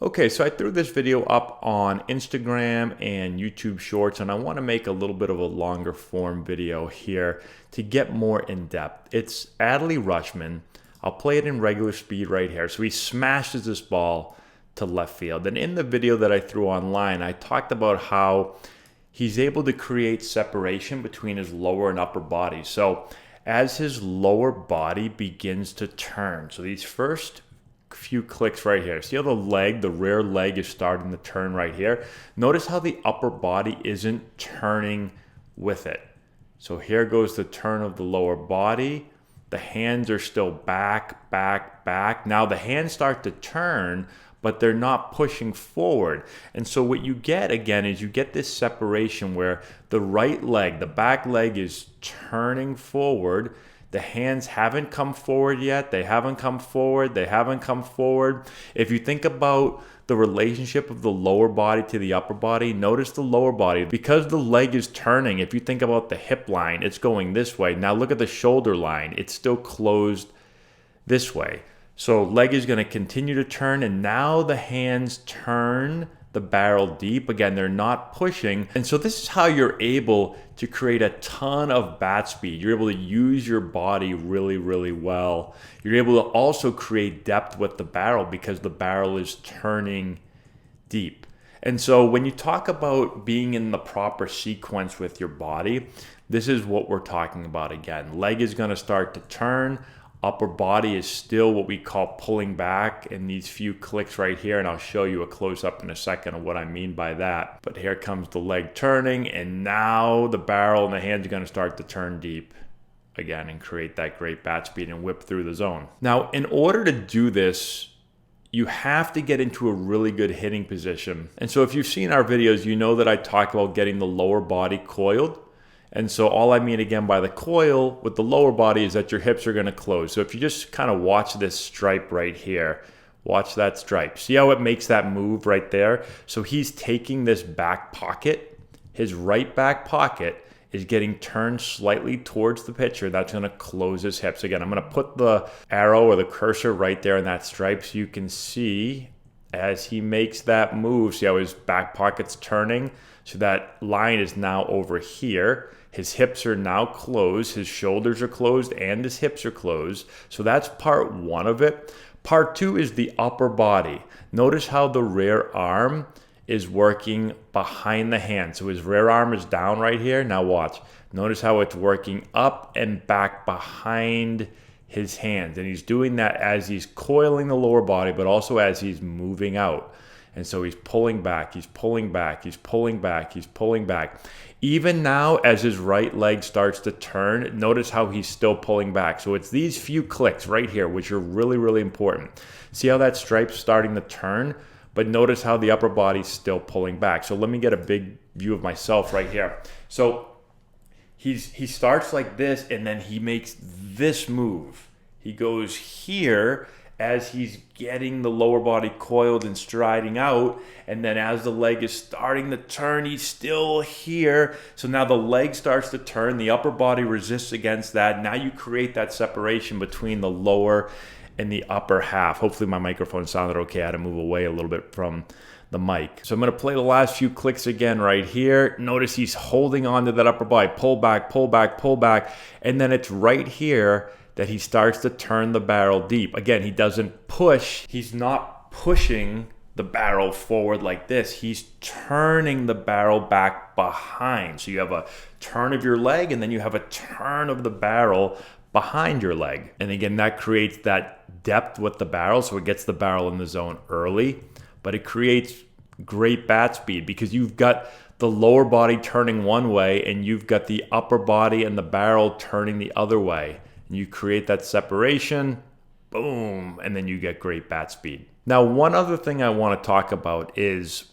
Okay, so I threw this video up on Instagram and YouTube Shorts, and I want to make a little bit of a longer form video here to get more in depth. It's Adley Rutschman. I'll play it in regular speed right here. So he smashes this ball to left field. And in the video that I threw online, I talked about how he's able to create separation between his lower and upper body. So as his lower body begins to turn, so these first few clicks right here. See how the leg, the rear leg is starting to turn right here? Notice how the upper body isn't turning with it. So here goes the turn of the lower body. The hands are still back, back, back. Now the hands start to turn, but they're not pushing forward. And so what you get again is you get this separation where the right leg, the back leg is turning forward. The hands haven't come forward yet. They haven't come forward. They haven't come forward. If you think about the relationship of the lower body to the upper body, notice the lower body. Because the leg is turning, if you think about the hip line, it's going this way. Now look at the shoulder line. It's still closed this way. So leg is going to continue to turn, and now the hands turn the barrel deep. Again, they're not pushing. And so this is how you're able to create a ton of bat speed. You're able to use your body really, really well. You're able to also create depth with the barrel because the barrel is turning deep. And so when you talk about being in the proper sequence with your body, this is what we're talking about again. Leg is going to start to turn. Upper body is still what we call pulling back in these few clicks right here, and I'll show you a close-up in a second of what I mean by that. But here comes the leg turning, and now the barrel and the hands are going to start to turn deep again and create that great bat speed and whip through the zone. Now, in order to do this, you have to get into a really good hitting position. And so if you've seen our videos, you know that I talk about getting the lower body coiled. And so all I mean again by the coil with the lower body is that your hips are going to close. So if you just kind of watch this stripe right here, watch that stripe. See how it makes that move right there? So he's taking this back pocket. His right back pocket is getting turned slightly towards the pitcher. That's going to close his hips. Again, I'm going to put the arrow or the cursor right there in that stripe so you can see as he makes that move. See how his back pocket's turning? So that line is now over here. His hips are now closed. His shoulders are closed and his hips are closed. So that's part one of it. Part two is the upper body. Notice how the rear arm is working behind the hand. So his rear arm is down right here. Now watch. Notice how it's working up and back behind his hands. And he's doing that as he's coiling the lower body, but also as he's moving out. And so he's pulling back, he's pulling back, he's pulling back, he's pulling back. Even now, as his right leg starts to turn, notice how he's still pulling back. So it's these few clicks right here, which are really, really important. See how that stripe's starting to turn? But notice how the upper body's still pulling back. So let me get a big view of myself right here. So he starts like this, and then he makes this move. He goes here as he's getting the lower body coiled and striding out, and then as the leg is starting to turn, he's still here. So now the leg starts to turn, the upper body resists against that. Now you create that separation between the lower and the upper half. Hopefully my microphone sounded okay. I had to move away a little bit from the mic. So I'm going to play the last few clicks again right here. Notice he's holding on to that upper body. Pull back, pull back, pull back. And then it's right here that he starts to turn the barrel deep. Again, he doesn't push. He's not pushing the barrel forward like this. He's turning the barrel back behind. So you have a turn of your leg, and then you have a turn of the barrel behind your leg. And again, that creates that depth with the barrel. So it gets the barrel in the zone early, but it creates great bat speed because you've got the lower body turning one way and you've got the upper body and the barrel turning the other way. You create that separation, boom, and then you get great bat speed. Now, one other thing I want to talk about is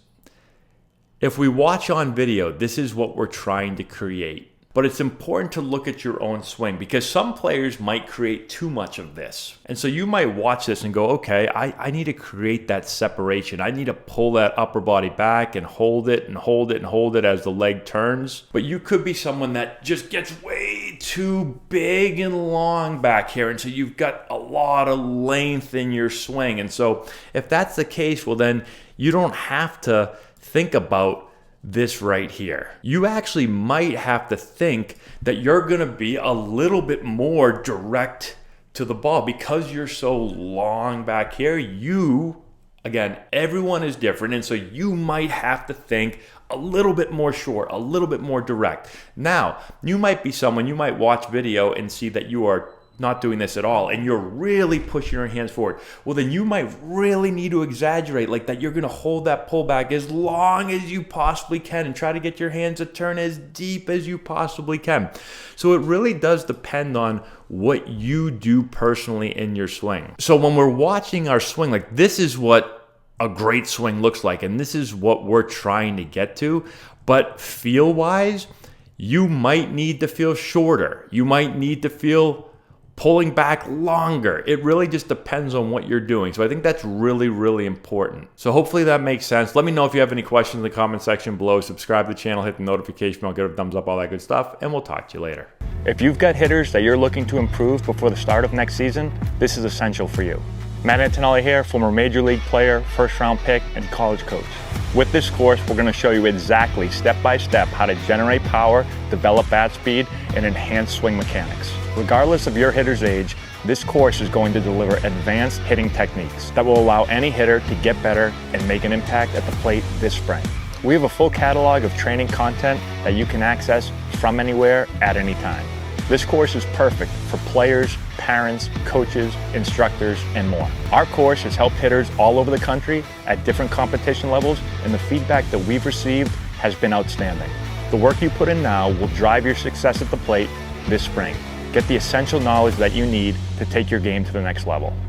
if we watch on video, this is what we're trying to create. But it's important to look at your own swing because some players might create too much of this. And so you might watch this and go, okay, I need to create that separation. I need to pull that upper body back and hold it and hold it and hold it as the leg turns. But you could be someone that just gets way too big and long back here, and so you've got a lot of length in your swing. And so if that's the case, well then you don't have to think about this right here. You actually might have to think that you're gonna be a little bit more direct to the ball because you're so long back here. Again, everyone is different, and so you might have to think a little bit more short, a little bit more direct. Now, you might be someone, you might watch video and see that you are not doing this at all, and you're really pushing your hands forward. Well, then you might really need to exaggerate, like that you're gonna hold that pullback as long as you possibly can and try to get your hands to turn as deep as you possibly can. So it really does depend on what you do personally in your swing. So when we're watching our swing, like this is what a great swing looks like, and this is what we're trying to get to. But feel-wise, you might need to feel shorter. You might need to feel pulling back longer. It really just depends on what you're doing. So I think that's really, really important. So hopefully that makes sense. Let me know if you have any questions in the comment section below. Subscribe to the channel, hit the notification bell, give it a thumbs up, all that good stuff, and we'll talk to you later. If you've got hitters that you're looking to improve before the start of next season, this is essential for you. Matt Antonelli here, former Major League player, first-round pick, and college coach. With this course, we're going to show you exactly, step-by-step, how to generate power, develop bat speed, and enhance swing mechanics. Regardless of your hitter's age, this course is going to deliver advanced hitting techniques that will allow any hitter to get better and make an impact at the plate this spring. We have a full catalog of training content that you can access from anywhere at any time. This course is perfect for players, parents, coaches, instructors, and more. Our course has helped hitters all over the country at different competition levels, and the feedback that we've received has been outstanding. The work you put in now will drive your success at the plate this spring. Get the essential knowledge that you need to take your game to the next level.